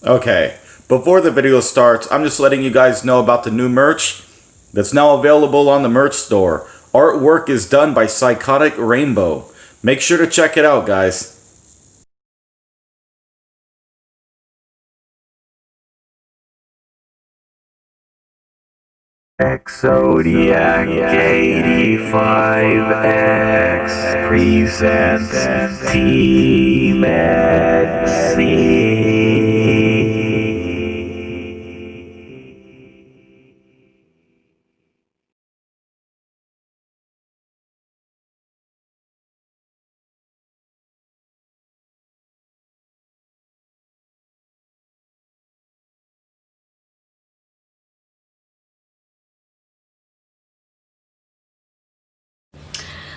Okay, before the video starts, I'm just letting you guys know about the new merch that's now available on the merch store. Artwork is done by Psychotic Rainbow. Make sure to check it out, guys. Exodiac 85X presents Team XC.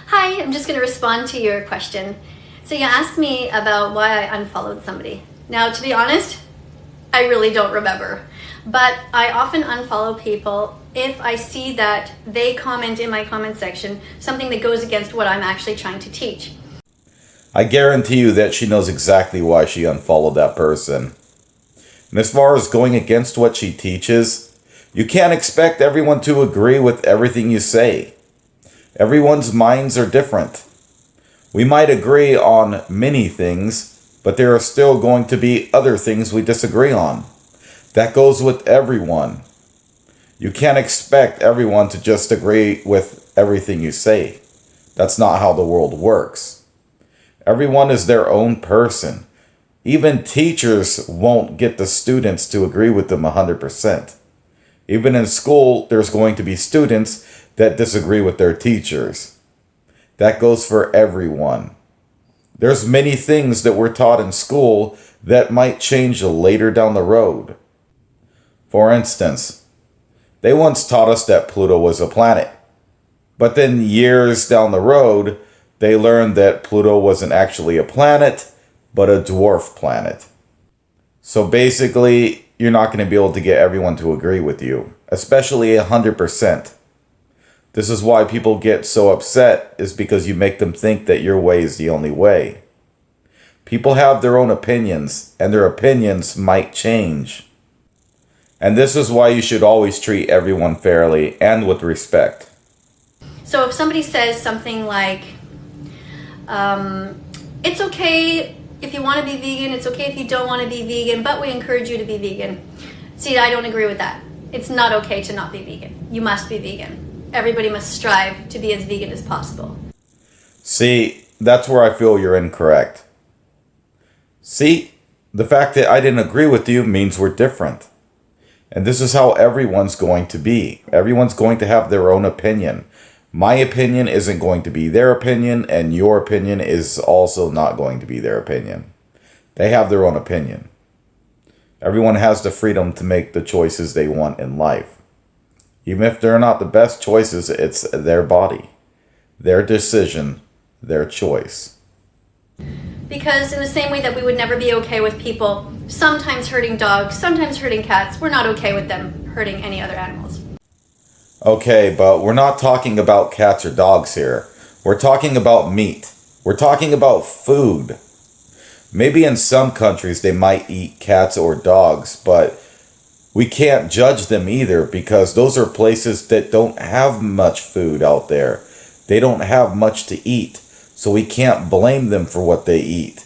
Hi, I'm just going to respond to your question. So you asked me about why I unfollowed somebody. Now, to be honest, I really don't remember. But I often unfollow people if I see that they comment in my comment section something that goes against what I'm actually trying to teach. I guarantee you that she knows exactly why she unfollowed that person. And as far as going against what she teaches, you can't expect everyone to agree with everything you say. Everyone's minds are different. We might agree on many things, but there are still going to be other things we disagree on. That goes with everyone. You can't expect everyone to just agree with everything you say. That's not how the world works. Everyone is their own person. Even teachers won't get the students to agree with them 100%. Even in school, there's going to be students that disagree with their teachers. That goes for everyone. There's many things that we're taught in school that might change later down the road. For instance, they once taught us that Pluto was a planet. But then years down the road, they learned that Pluto wasn't actually a planet, but a dwarf planet. So basically, you're not going to be able to get everyone to agree with you, especially 100%. This is why people get so upset, is because you make them think that your way is the only way. People have their own opinions, and their opinions might change. And this is why you should always treat everyone fairly and with respect. So if somebody says something like, it's okay if you want to be vegan, it's okay if you don't want to be vegan, but we encourage you to be vegan. See, I don't agree with that. It's not okay to not be vegan. You must be vegan. Everybody must strive to be as vegan as possible. See, that's where I feel you're incorrect. See, the fact that I didn't agree with you means we're different. And this is how everyone's going to be. Everyone's going to have their own opinion. My opinion isn't going to be their opinion, and your opinion is also not going to be their opinion. They have their own opinion. Everyone has the freedom to make the choices they want in life. Even if they're not the best choices, it's their body, their decision, their choice. Because in the same way that we would never be okay with people sometimes hurting dogs, sometimes hurting cats, we're not okay with them hurting any other animals. Okay, but we're not talking about cats or dogs here. We're talking about meat. We're talking about food. Maybe in some countries they might eat cats or dogs, but we can't judge them either because those are places that don't have much food out there. They don't have much to eat, so we can't blame them for what they eat.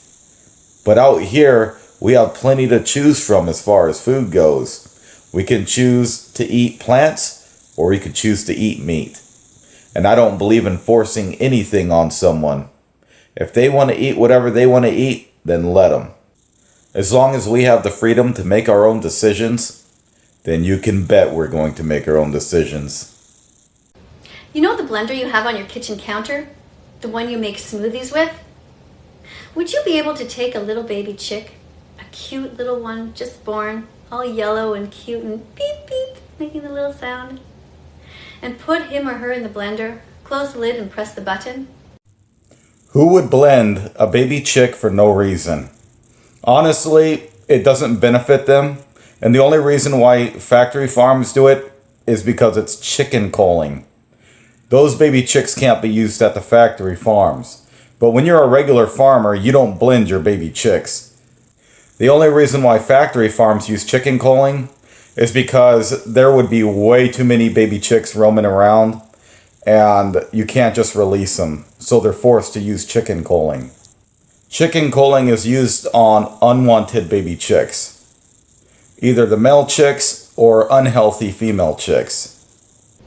But out here, we have plenty to choose from as far as food goes. We can choose to eat plants, or we could choose to eat meat. And I don't believe in forcing anything on someone. If they want to eat whatever they want to eat, then let them. As long as we have the freedom to make our own decisions, then you can bet we're going to make our own decisions. You know the blender you have on your kitchen counter? The one you make smoothies with? Would you be able to take a little baby chick, a cute little one just born, all yellow and cute and beep beep, making the little sound, and put him or her in the blender, close the lid and press the button? Who would blend a baby chick for no reason? Honestly, it doesn't benefit them. And the only reason why factory farms do it is because it's chicken calling. Those baby chicks can't be used at the factory farms. But when you're a regular farmer, you don't blend your baby chicks. The only reason why factory farms use chicken culling is because there would be way too many baby chicks roaming around and you can't just release them, so they're forced to use chicken culling. Chicken culling is used on unwanted baby chicks, either the male chicks or unhealthy female chicks.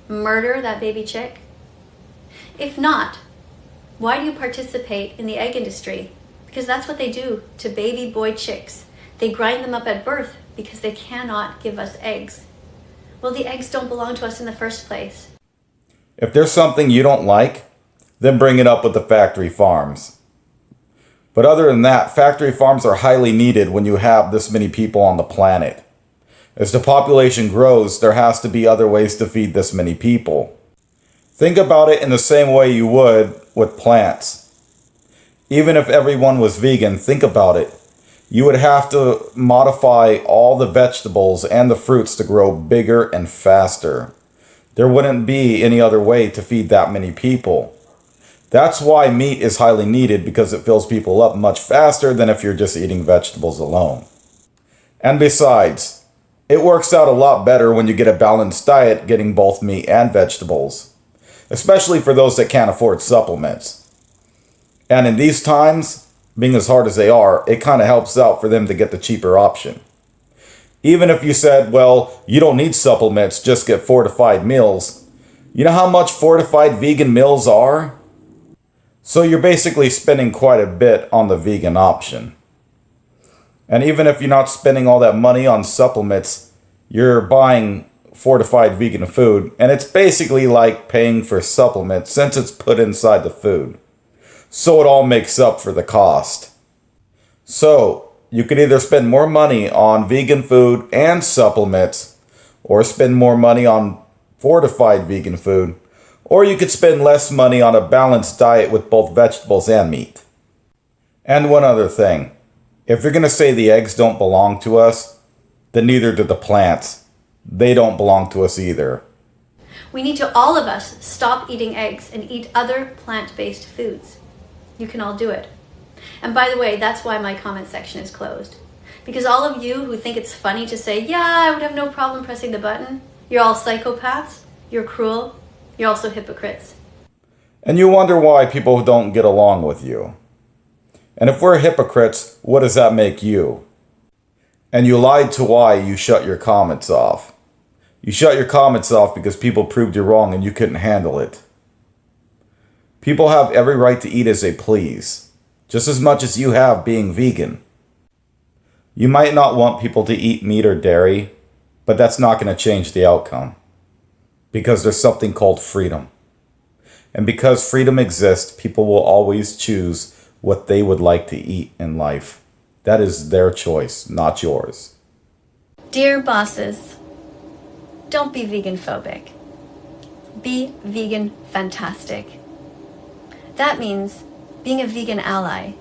Murder that baby chick? If not, why do you participate in the egg industry? Because that's what they do to baby boy chicks. They grind them up at birth because they cannot give us eggs. Well, the eggs don't belong to us in the first place. If there's something you don't like, then bring it up with the factory farms. But other than that, factory farms are highly needed when you have this many people on the planet. As the population grows, there has to be other ways to feed this many people. Think about it in the same way you would with plants. Even if everyone was vegan, think about it. You would have to modify all the vegetables and the fruits to grow bigger and faster. There wouldn't be any other way to feed that many people. That's why meat is highly needed, because it fills people up much faster than if you're just eating vegetables alone. And besides, it works out a lot better when you get a balanced diet getting both meat and vegetables, especially for those that can't afford supplements. And in these times, being as hard as they are, it kind of helps out for them to get the cheaper option. Even if you said, well, you don't need supplements, just get fortified meals. You know how much fortified vegan meals are? So you're basically spending quite a bit on the vegan option. And even if you're not spending all that money on supplements, you're buying fortified vegan food, and it's basically like paying for supplements since it's put inside the food. So it all makes up for the cost. So you could either spend more money on vegan food and supplements, or spend more money on fortified vegan food, or you could spend less money on a balanced diet with both vegetables and meat. And one other thing. If you're going to say the eggs don't belong to us, then neither do the plants. They don't belong to us either. We need to, all of us, stop eating eggs and eat other plant-based foods. You can all do it. And by the way, that's why my comment section is closed. Because all of you who think it's funny to say, yeah, I would have no problem pressing the button, you're all psychopaths, you're cruel, you're also hypocrites. And you wonder why people don't get along with you. And if we're hypocrites, what does that make you? And you lied to why you shut your comments off. You shut your comments off because people proved you wrong and you couldn't handle it. People have every right to eat as they please, just as much as you have being vegan. You might not want people to eat meat or dairy, but that's not going to change the outcome. Because there's something called freedom. And because freedom exists, people will always choose what they would like to eat in life. That is their choice, not yours. Dear bosses, don't be vegan phobic. Be vegan fantastic. That means being a vegan ally.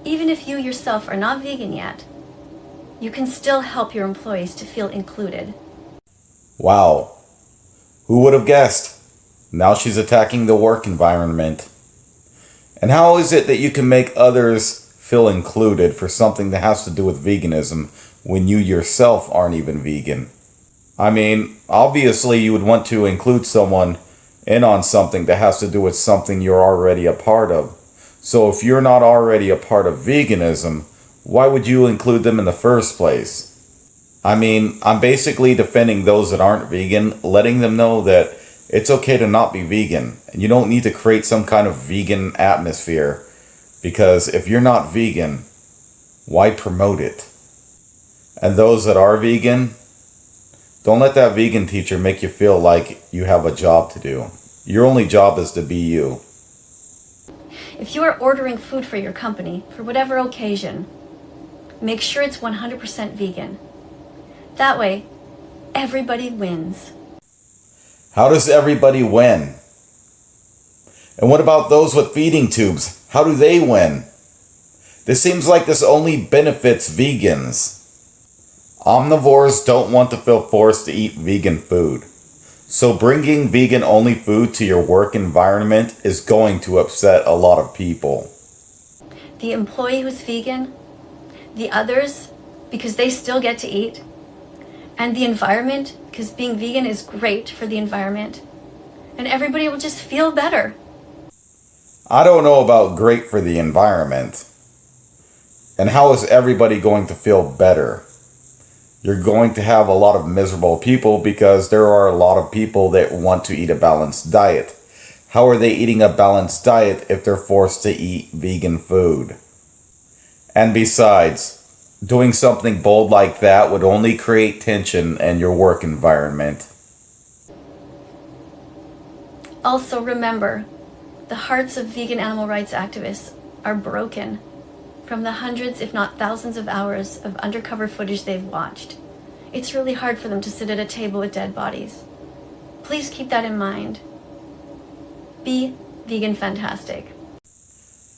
Even if you yourself are not vegan yet, you can still help your employees to feel included. Wow. Who would have guessed? Now she's attacking the work environment. And how is it that you can make others feel included for something that has to do with veganism when you yourself aren't even vegan? I mean, obviously you would want to include someone in on something that has to do with something you're already a part of. So if you're not already a part of veganism, why would you include them in the first place? I mean, I'm basically defending those that aren't vegan, letting them know that it's okay to not be vegan. And you don't need to create some kind of vegan atmosphere. Because if you're not vegan, why promote it? And those that are vegan, don't let that vegan teacher make you feel like you have a job to do. Your only job is to be you. If you are ordering food for your company, for whatever occasion, make sure it's 100% vegan. That way, everybody wins. How does everybody win? And what about those with feeding tubes? How do they win? This seems like this only benefits vegans. Omnivores don't want to feel forced to eat vegan food. So bringing vegan-only food to your work environment is going to upset a lot of people. The employee who's vegan, the others because they still get to eat, and the environment because being vegan is great for the environment, and everybody will just feel better. I don't know about great for the environment. And how is everybody going to feel better? You're going to have a lot of miserable people because there are a lot of people that want to eat a balanced diet. How are they eating a balanced diet if they're forced to eat vegan food? And besides, doing something bold like that would only create tension in your work environment. Also remember, the hearts of vegan animal rights activists are broken from the hundreds, if not thousands of hours of undercover footage they've watched. It's really hard for them to sit at a table with dead bodies. Please keep that in mind. Be vegan fantastic.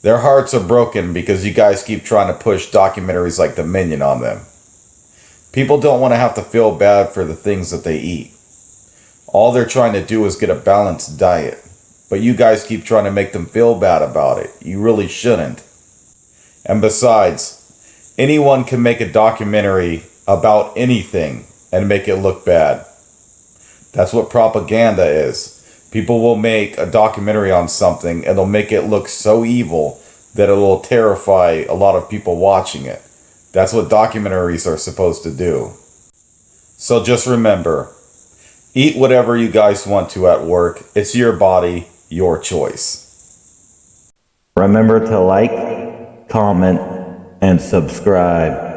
Their hearts are broken because you guys keep trying to push documentaries like Dominion on them. People don't want to have to feel bad for the things that they eat. All they're trying to do is get a balanced diet. But you guys keep trying to make them feel bad about it. You really shouldn't. And besides, anyone can make a documentary about anything and make it look bad. That's what propaganda is. People will make a documentary on something and they'll make it look so evil that it will terrify a lot of people watching it. That's what documentaries are supposed to do. So just remember, eat whatever you guys want to at work. It's your body, your choice. Remember to like, comment, and subscribe.